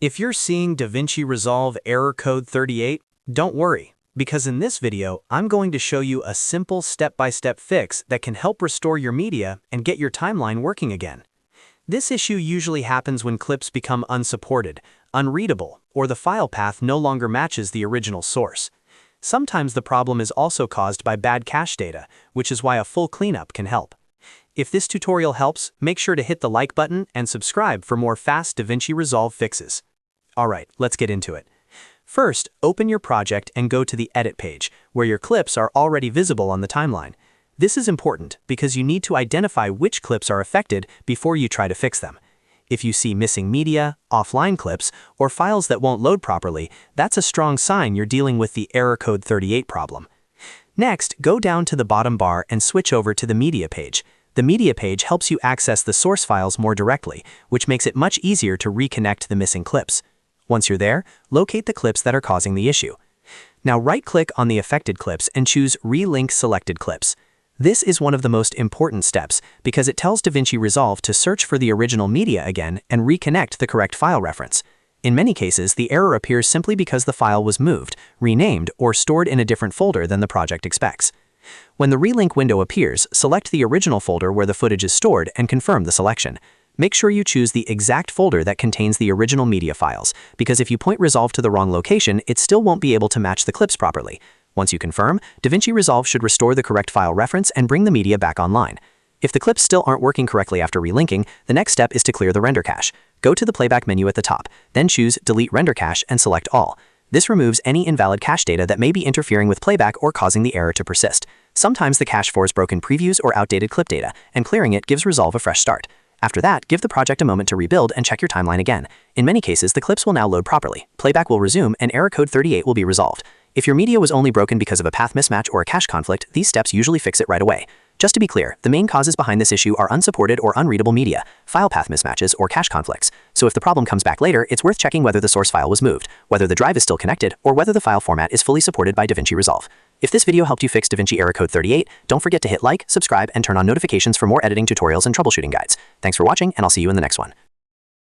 If you're seeing DaVinci Resolve Error Code 38, don't worry, because in this video, I'm going to show you a simple step-by-step fix that can help restore your media and get your timeline working again. This issue usually happens when clips become unsupported, unreadable, or the file path no longer matches the original source. Sometimes the problem is also caused by bad cache data, which is why a full cleanup can help. If this tutorial helps, make sure to hit the like button and subscribe for more fast DaVinci Resolve fixes. Alright, let's get into it. First, open your project and go to the Edit page, where your clips are already visible on the timeline. This is important because you need to identify which clips are affected before you try to fix them. If you see missing media, offline clips, or files that won't load properly, that's a strong sign you're dealing with the Error Code 38 problem. Next, go down to the bottom bar and switch over to the Media page. The Media page helps you access the source files more directly, which makes it much easier to reconnect the missing clips. Once you're there, locate the clips that are causing the issue. Now right-click on the affected clips and choose Relink Selected Clips. This is one of the most important steps because it tells DaVinci Resolve to search for the original media again and reconnect the correct file reference. In many cases, the error appears simply because the file was moved, renamed, or stored in a different folder than the project expects. When the Relink window appears, select the original folder where the footage is stored and confirm the selection. Make sure you choose the exact folder that contains the original media files, because if you point Resolve to the wrong location, it still won't be able to match the clips properly. Once you confirm, DaVinci Resolve should restore the correct file reference and bring the media back online. If the clips still aren't working correctly after relinking, the next step is to clear the render cache. Go to the Playback menu at the top, then choose Delete Render Cache and select All. This removes any invalid cache data that may be interfering with playback or causing the error to persist. Sometimes the cache stores broken previews or outdated clip data, and clearing it gives Resolve a fresh start. After that, give the project a moment to rebuild and check your timeline again. In many cases, the clips will now load properly, playback will resume, and Error Code 38 will be resolved. If your media was only broken because of a path mismatch or a cache conflict, these steps usually fix it right away. Just to be clear, the main causes behind this issue are unsupported or unreadable media, file path mismatches, or cache conflicts. So if the problem comes back later, it's worth checking whether the source file was moved, whether the drive is still connected, or whether the file format is fully supported by DaVinci Resolve. If this video helped you fix DaVinci Error Code 38, don't forget to hit like, subscribe, and turn on notifications for more editing tutorials and troubleshooting guides. Thanks for watching, and I'll see you in the next one.